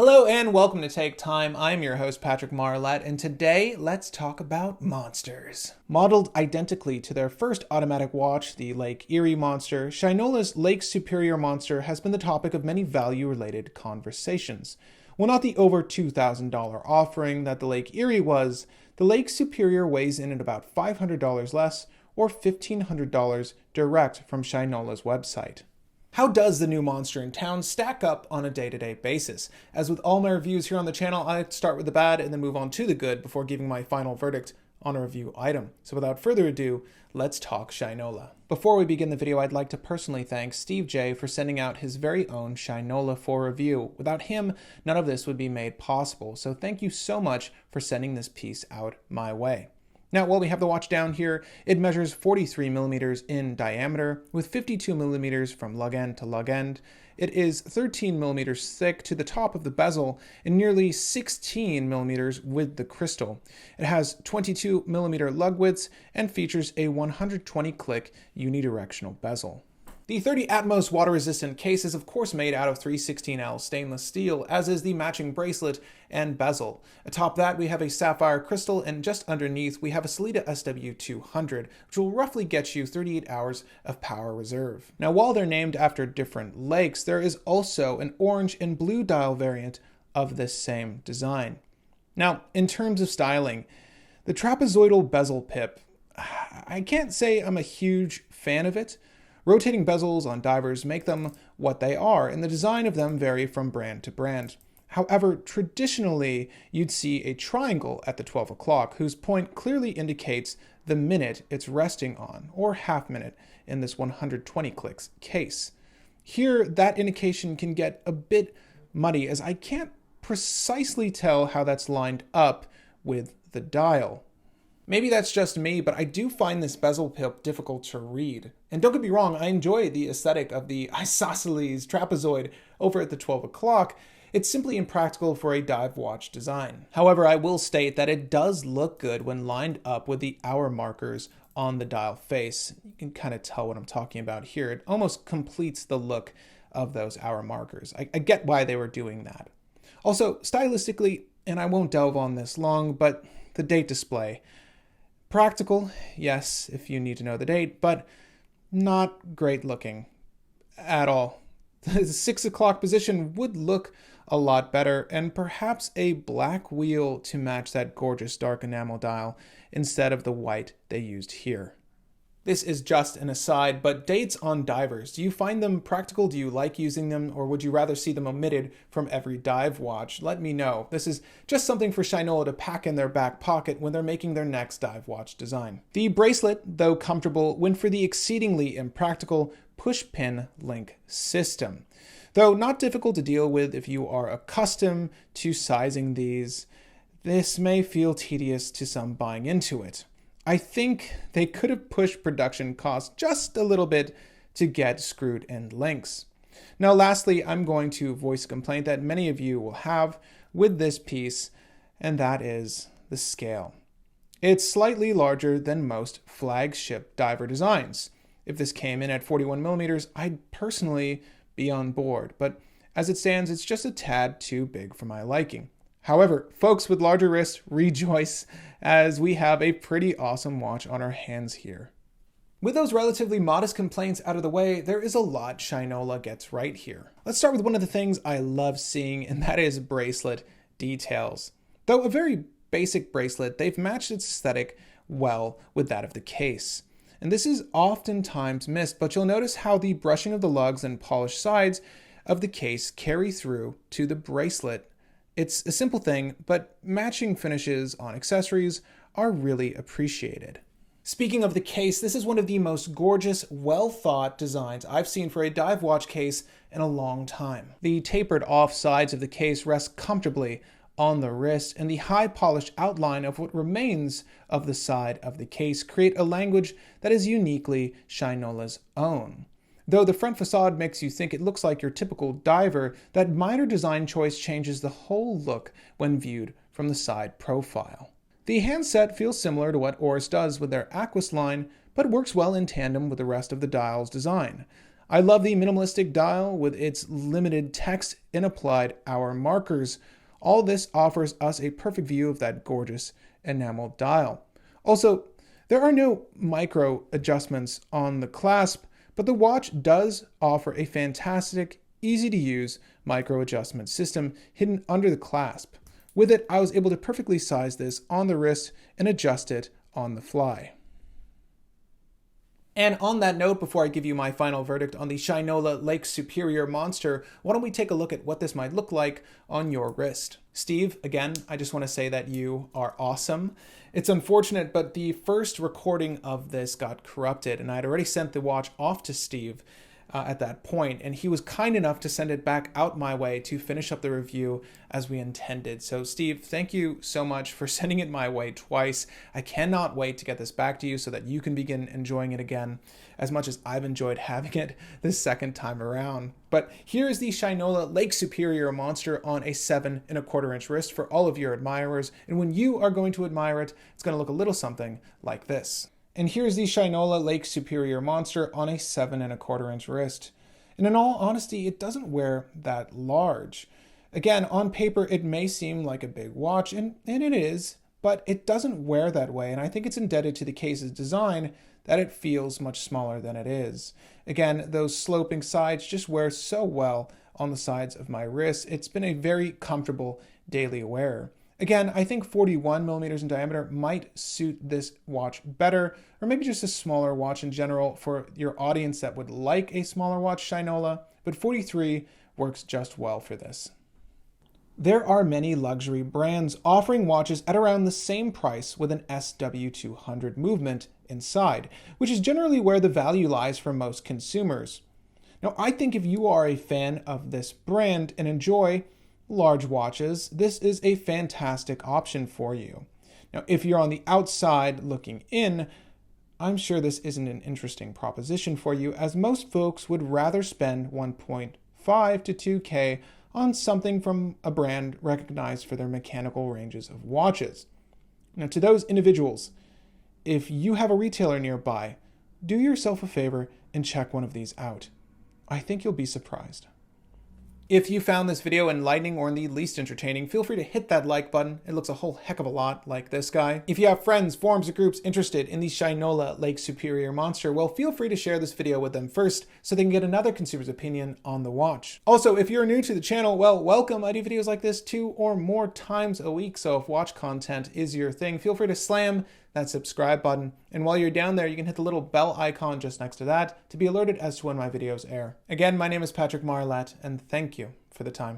Hello and welcome to Take Time. I'm your host Patrick Marlette, and today let's talk about monsters. Modeled identically to their first automatic watch, the Lake Erie monster, Shinola's Lake Superior monster has been the topic of many value-related conversations. While not the over $2,000 offering that the Lake Erie was, the Lake Superior weighs in at about $500 less, or $1,500 direct from Shinola's website. How does the new monster in town stack up on a day-to-day basis? As with all my reviews here on the channel, I start with the bad and then move on to the good before giving my final verdict on a review item. So without further ado, let's talk Shinola. Before we begin the video, I'd like to personally thank Steve J for sending out his very own Shinola for review. Without him, none of this would be made possible, so thank you so much for sending this piece out my way. Now, while we have the watch down here, it measures 43 millimeters in diameter, with 52 millimeters from lug end to lug end. It is 13 millimeters thick to the top of the bezel and nearly 16 millimeters with the crystal. It has 22 millimeter lug widths and features a 120 click unidirectional bezel. The 30 Atmos water-resistant case is of course made out of 316L stainless steel, as is the matching bracelet and bezel. Atop that we have a sapphire crystal, and just underneath we have a Sellita SW200, which will roughly get you 38 hours of power reserve. Now, while they're named after different lakes, there is also an orange and blue dial variant of this same design. Now, in terms of styling, the trapezoidal bezel pip, I can't say I'm a huge fan of it. Rotating bezels on divers make them what they are, and the design of them vary from brand to brand. However, traditionally, you'd see a triangle at the 12 o'clock, whose point clearly indicates the minute it's resting on, or half minute in this 120 clicks case. Here, that indication can get a bit muddy, as I can't precisely tell how that's lined up with the dial. Maybe that's just me, but I do find this bezel pip difficult to read. And don't get me wrong, I enjoy the aesthetic of the isosceles trapezoid over at the 12 o'clock. It's simply impractical for a dive watch design. However, I will state that it does look good when lined up with the hour markers on the dial face. You can kind of tell what I'm talking about here. It almost completes the look of those hour markers. I get why they were doing that. Also, stylistically, and I won't delve on this long, but the date display. Practical, yes, if you need to know the date, but not great looking at all. The 6 o'clock position would look a lot better, and perhaps a black wheel to match that gorgeous dark enamel dial instead of the white they used here. This is just an aside, but dates on divers, do you find them practical? Do you like using them, or would you rather see them omitted from every dive watch? Let me know. This is just something for Shinola to pack in their back pocket when they're making their next dive watch design. The bracelet, though comfortable, went for the exceedingly impractical push-pin link system. Though not difficult to deal with if you are accustomed to sizing these, this may feel tedious to some buying into it. I think they could have pushed production costs just a little bit to get screwed end links. Now, lastly, I'm going to voice a complaint that many of you will have with this piece, and that is the scale. It's slightly larger than most flagship diver designs. If this came in at 41 millimeters, I'd personally be on board, but as it stands, it's just a tad too big for my liking. However, folks with larger wrists rejoice, as we have a pretty awesome watch on our hands here. With those relatively modest complaints out of the way, there is a lot Shinola gets right here. Let's start with one of the things I love seeing, and that is bracelet details. Though a very basic bracelet, they've matched its aesthetic well with that of the case. And this is oftentimes missed, but you'll notice how the brushing of the lugs and polished sides of the case carry through to the bracelet. It's a simple thing, but matching finishes on accessories are really appreciated. Speaking of the case, this is one of the most gorgeous, well-thought designs I've seen for a dive watch case in a long time. The tapered off sides of the case rest comfortably on the wrist, and the high polished outline of what remains of the side of the case create a language that is uniquely Shinola's own. Though the front facade makes you think it looks like your typical diver, that minor design choice changes the whole look when viewed from the side profile. The handset feels similar to what Oris does with their Aquis line, but works well in tandem with the rest of the dial's design. I love the minimalistic dial with its limited text and applied hour markers. All this offers us a perfect view of that gorgeous enamel dial. Also, there are no micro adjustments on the clasp, but the watch does offer a fantastic, easy to use micro adjustment system hidden under the clasp. With it, I was able to perfectly size this on the wrist and adjust it on the fly. And on that note, before I give you my final verdict on the Shinola Lake Superior Monster, why don't we take a look at what this might look like on your wrist. Steve, again, I just want to say that you are awesome. It's unfortunate, but the first recording of this got corrupted, and I had already sent the watch off to Steve at that point, and he was kind enough to send it back out my way to finish up the review as we intended. So Steve, thank you so much for sending it my way twice. I cannot wait to get this back to you so that you can begin enjoying it again as much as I've enjoyed having it this second time around. But here is the Shinola Lake Superior Monster on a 7 1/4 inch wrist for all of your admirers, and when you are going to admire it, it's going to look a little something like this. And here's the Shinola Lake Superior Monster on a 7 1/4 inch wrist. And in all honesty, it doesn't wear that large. Again, on paper, it may seem like a big watch, and it is, but it doesn't wear that way. And I think it's indebted to the case's design that it feels much smaller than it is. Again, those sloping sides just wear so well on the sides of my wrist. It's been a very comfortable daily wear. Again, I think 41 millimeters in diameter might suit this watch better, or maybe just a smaller watch in general for your audience that would like a smaller watch Shinola, but 43 works just well for this. There are many luxury brands offering watches at around the same price with an SW200 movement inside, which is generally where the value lies for most consumers. Now, I think if you are a fan of this brand and enjoy large watches, this is a fantastic option for you. Now, if you're on the outside looking in, I'm sure this isn't an interesting proposition for you, as most folks would rather spend 1.5 to 2K on something from a brand recognized for their mechanical ranges of watches. Now, to those individuals, if you have a retailer nearby, do yourself a favor and check one of these out. I think you'll be surprised. If you found this video enlightening or in the least entertaining, feel free to hit that like button. It looks a whole heck of a lot like this guy. If you have friends, forums, or groups interested in the Shinola Lake Superior Monster, well, feel free to share this video with them first so they can get another consumer's opinion on the watch. Also, if you're new to the channel, well, welcome. I do videos like this 2 or more times a week, so if watch content is your thing, feel free to slam that subscribe button. And while you're down there, you can hit the little bell icon just next to that to be alerted as to when my videos air. Again, my name is Patrick Marlett, and thank you for the time.